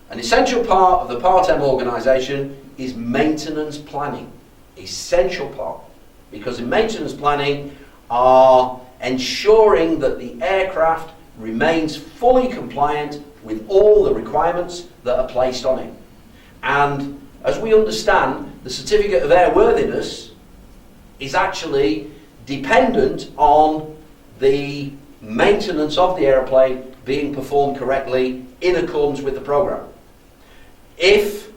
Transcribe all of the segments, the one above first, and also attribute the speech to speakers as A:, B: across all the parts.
A: An essential part of the Part M organisation is maintenance planning. Essential part. Because in maintenance planning are ensuring that the aircraft remains fully compliant with all the requirements that are placed on it. And as we understand, the certificate of airworthiness is actually dependent on the maintenance of the aeroplane being performed correctly in accordance with the program. If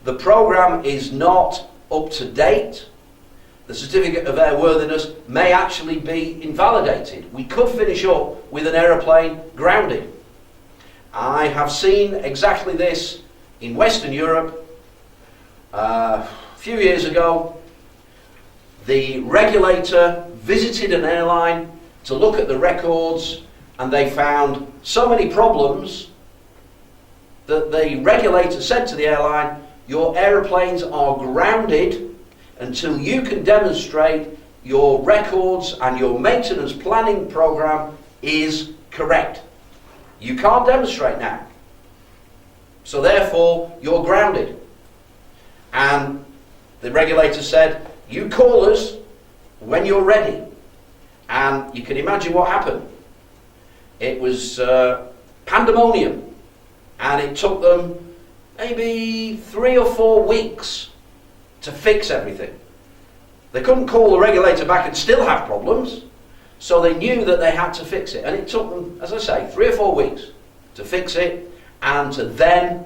A: the program is not up to date, the certificate of airworthiness may actually be invalidated. We could finish up with an aeroplane grounded. I have seen exactly this in Western Europe. A few years ago, the regulator visited an airline to look at the records, and they found so many problems that the regulator said to the airline, your aeroplanes are grounded until you can demonstrate your records and your maintenance planning program is correct. You can't demonstrate now. So therefore, you're grounded. And the regulator said, you call us when you're ready. And you can imagine what happened. It was pandemonium. And it took them maybe 3 or 4 weeks to fix everything. They couldn't call the regulator back and still have problems, so they knew that they had to fix it. And it took them, as I say, 3 or 4 weeks to fix it, and to then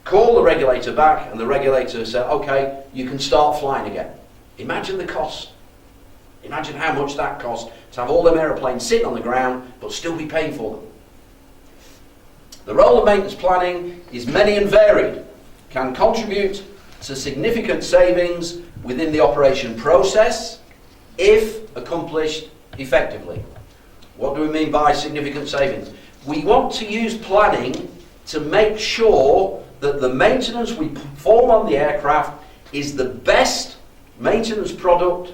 A: call the regulator back, and the regulator said, okay, you can start flying again. Imagine the cost. Imagine how much that cost to have all them aeroplanes sitting on the ground but still be paying for them. The role of maintenance planning is many and varied, can contribute to significant savings within the operation process if accomplished effectively. What do we mean by significant savings? We want to use planning to make sure that the maintenance we perform on the aircraft is the best maintenance product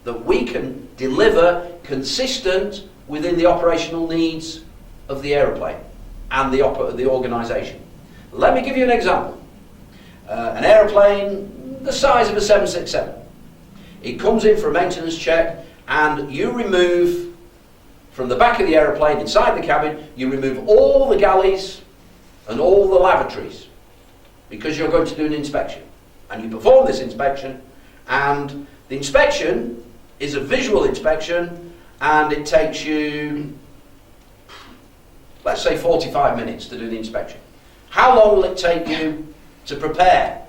A: that we can deliver consistent within the operational needs of the aeroplane and the organisation. Let me give you an example. An aeroplane the size of a 767. It comes in for a maintenance check, and you remove from the back of the aeroplane, inside the cabin, you remove all the galleys and all the lavatories because you're going to do an inspection. And you perform this inspection, and the inspection is a visual inspection, and it takes you, let's say, 45 minutes to do the inspection. How long will it take you to prepare?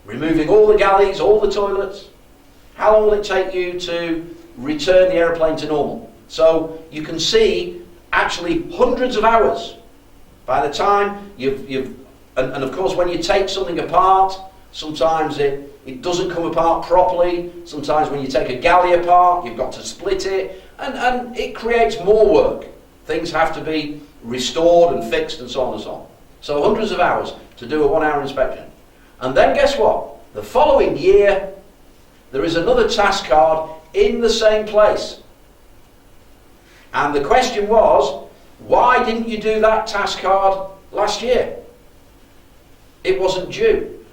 A: Removing all the galleys, all the toilets. How long will it take you to return the aeroplane to normal? So you can see actually hundreds of hours by the time and of course when you take something apart, sometimes it doesn't come apart properly. Sometimes when you take a galley apart, you've got to split it, and it creates more work. Things have to be restored and fixed and so on and so on. So hundreds of hours to do a 1-hour inspection. And then guess what? The following year, there is another task card in the same place. And the question was, why didn't you do that task card last year? It wasn't due.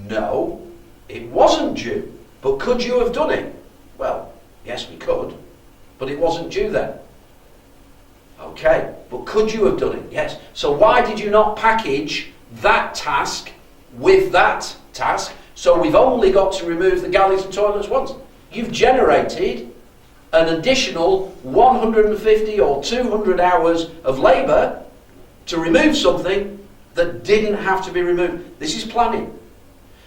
A: No, it wasn't due. But could you have done it? Well, yes, we could. But it wasn't due then. Okay, but could you have done it? Yes. So why did you not package that task with that task? So we've only got to remove the galleys and toilets once. You've generated an additional 150 or 200 hours of labour to remove something that didn't have to be removed. This is planning.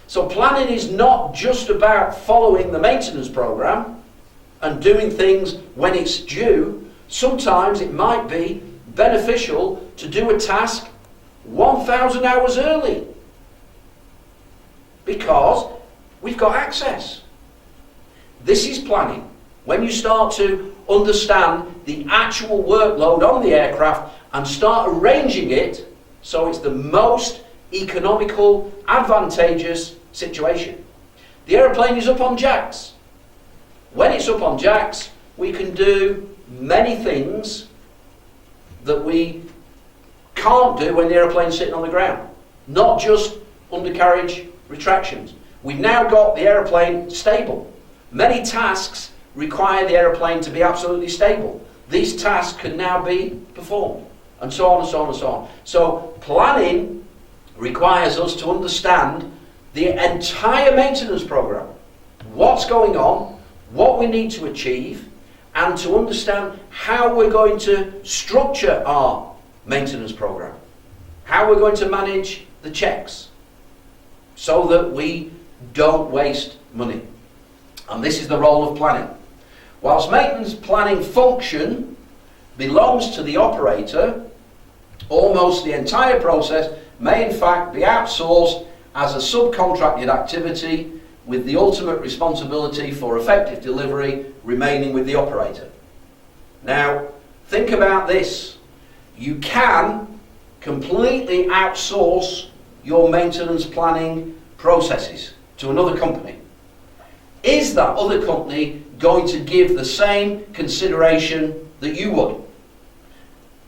A: So planning is not just about following the maintenance programme and doing things when it's due. Sometimes it might be beneficial to do a task 1,000 hours early because we've got access. This is planning. When you start to understand the actual workload on the aircraft and start arranging it so it's the most economical, advantageous situation. The aeroplane is up on jacks. When it's up on jacks, we can do many things that we can't do when the aeroplane's sitting on the ground. Not just undercarriage retractions. We've now got the aeroplane stable. Many tasks require the aeroplane to be absolutely stable. These tasks can now be performed, and so on and so on and so on. So planning requires us to understand the entire maintenance program. What's going on, what we need to achieve, and to understand how we're going to structure our maintenance program. How we're going to manage the checks so that we don't waste money. And this is the role of planning. Whilst maintenance planning function belongs to the operator, almost the entire process may in fact be outsourced as a subcontracted activity, with the ultimate responsibility for effective delivery remaining with the operator. Now, think about this. You can completely outsource your maintenance planning processes to another company. Is that other company going to give the same consideration that you would?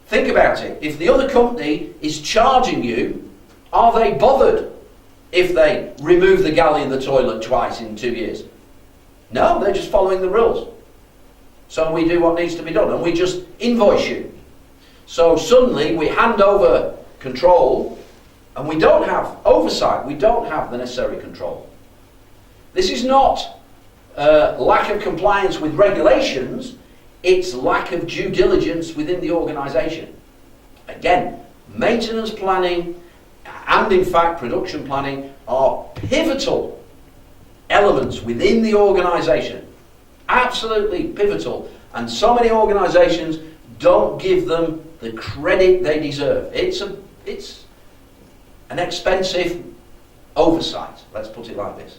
A: Think about it. If the other company is charging you, are they bothered if they remove the galley in the toilet twice in 2 years? No, they're just following the rules. So we do what needs to be done, and we just invoice you. So suddenly we hand over control, and we don't have oversight, we don't have the necessary control. This is not lack of compliance with regulations, it's lack of due diligence within the organisation. Again, maintenance planning and in fact production planning are pivotal elements within the organisation. Absolutely pivotal. And so many organisations don't give them the credit they deserve. It's an expensive oversight, let's put it like this.